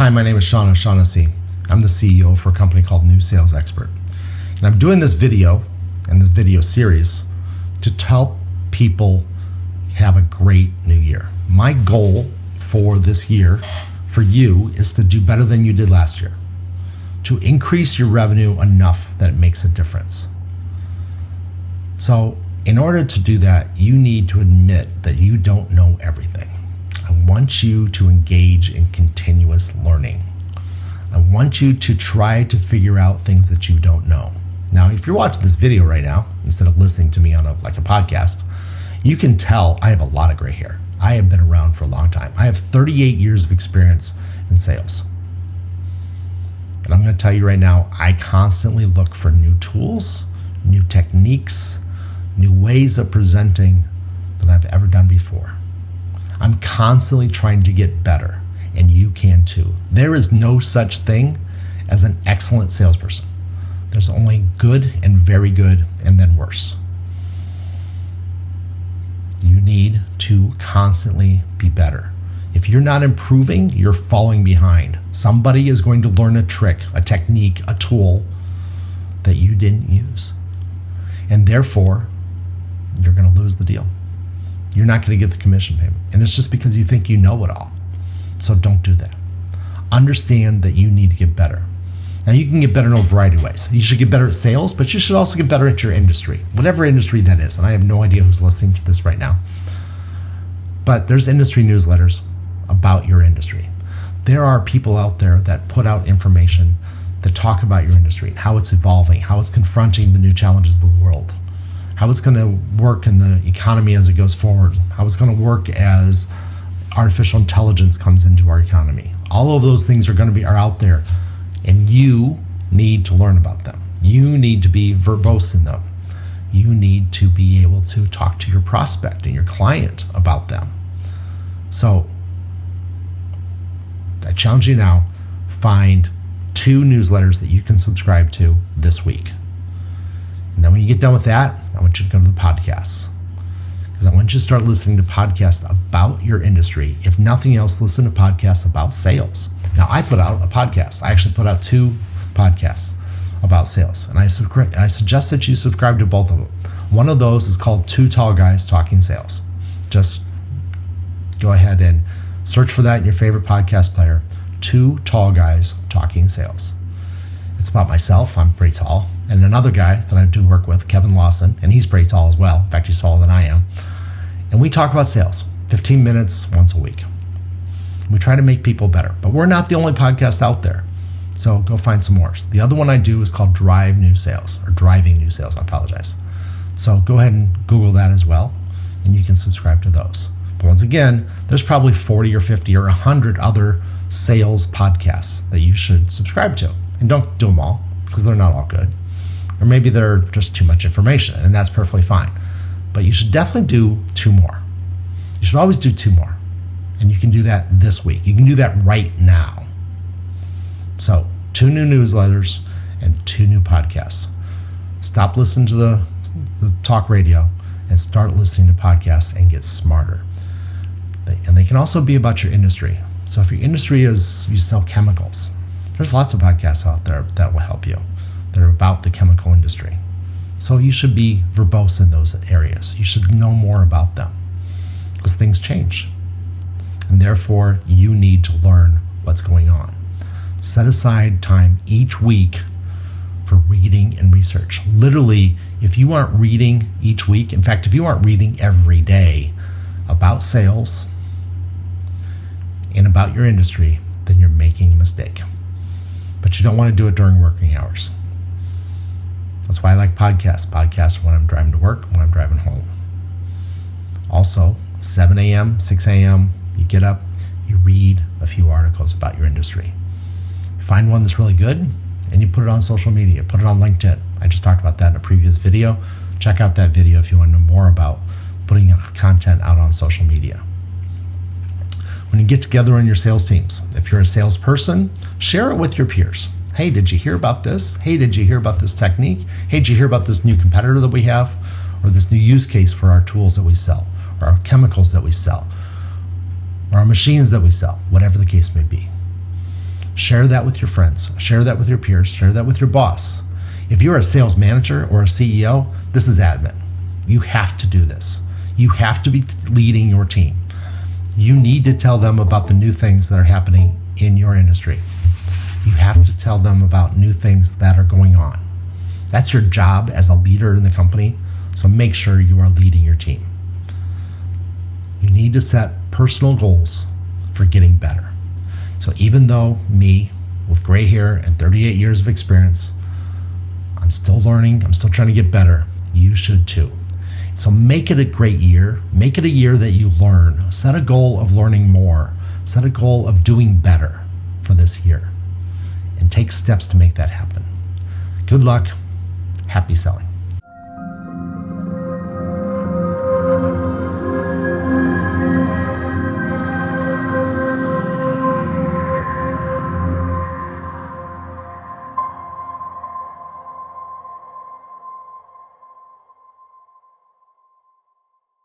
Hi, my name is Sean O'Shaughnessy. I'm the CEO for a company called New Sales Expert. And I'm doing this video and this video series to help people have a great new year. My goal for this year for you is to do better than you did last year, to increase your revenue enough that it makes a difference. So in order to do that, you need to admit that you don't know everything. I want you to engage in continuous learning. I want you to try to figure out things that you don't know. Now, if you're watching this video right now, instead of listening to me on a podcast, you can tell I have a lot of gray hair. I have been around for a long time. I have 38 years of experience in sales. And I'm going to tell you right now, I constantly look for new tools, new techniques, new ways of presenting than I've ever done before. I'm constantly trying to get better, and you can too. There is no such thing as an excellent salesperson. There's only good and very good and then worse. You need to constantly be better. If you're not improving, you're falling behind. Somebody is going to learn a trick, a technique, a tool that you didn't use. And therefore, you're going to lose the deal. You're not going to get the commission payment. And it's just because you think you know it all. So don't do that. Understand that you need to get better. Now, you can get better in a variety of ways. You should get better at sales, but you should also get better at your industry, whatever industry that is. And I have no idea who's listening to this right now. But there's industry newsletters about your industry. There are people out there that put out information that talk about your industry, how it's evolving, how it's confronting the new challenges of the world, how it's going to work in the economy as it goes forward, how it's going to work as artificial intelligence comes into our economy. All of those things are out there, and you need to learn about them. You need to be verbose in them. You need to be able to talk to your prospect and your client about them. So I challenge you now, find 2 newsletters that you can subscribe to this week. And then when you get done with that, I want you to go to the podcasts. Because I want you to start listening to podcasts about your industry. If nothing else, listen to podcasts about sales. Now, I put out a podcast. I actually put out 2 podcasts about sales. And I suggest that you subscribe to both of them. One of those is called 2 Tall Guys Talking Sales. Just go ahead and search for that in your favorite podcast player. 2 Tall Guys Talking Sales. It's about myself. I'm pretty tall. And another guy that I do work with, Kevin Lawson, and he's pretty tall as well. In fact, he's taller than I am. And we talk about sales, 15 minutes once a week. We try to make people better, but we're not the only podcast out there. So go find some more. The other one I do is called Drive New Sales, or Driving New Sales, I apologize. So go ahead and Google that as well, and you can subscribe to those. But once again, there's probably 40 or 50 or 100 other sales podcasts that you should subscribe to. And don't do them all, because they're not all good. Or maybe they're just too much information, and that's perfectly fine. But you should definitely do 2 more. You should always do 2 more. And you can do that this week. You can do that right now. So 2 new newsletters and 2 new podcasts. Stop listening to the talk radio and start listening to podcasts and get smarter. And they can also be about your industry. So if your industry is you sell chemicals, there's lots of podcasts out there that will help you. They're about the chemical industry. So you should be verbose in those areas. You should know more about them because things change. And therefore, you need to learn what's going on. Set aside time each week for reading and research. Literally, if you aren't reading each week, in fact, if you aren't reading every day about sales and about your industry, then you're making a mistake. But you don't want to do it during working hours. That's why I like podcasts. Podcasts when I'm driving to work, when I'm driving home. Also, 7 a.m., 6 a.m., you get up, you read a few articles about your industry. You find one that's really good, and you put it on social media. Put it on LinkedIn. I just talked about that in a previous video. Check out that video if you want to know more about putting content out on social media. When you get together in your sales teams, if you're a salesperson, share it with your peers. Hey, did you hear about this? Hey, did you hear about this technique? Hey, did you hear about this new competitor that we have? Or this new use case for our tools that we sell, or our chemicals that we sell, or our machines that we sell, whatever the case may be. Share that with your friends. Share that with your peers. Share that with your boss. If you're a sales manager or a CEO, this is admin. You have to do this. You have to be leading your team. You need to tell them about the new things that are happening in your industry. You have to tell them about new things that are going on. That's your job as a leader in the company. So make sure you are leading your team. You need to set personal goals for getting better. So even though me, with gray hair and 38 years of experience, I'm still learning, I'm still trying to get better, you should too. So make it a great year. Make it a year that you learn. Set a goal of learning more. Set a goal of doing better for this year. And take steps to make that happen. Good luck. Happy selling.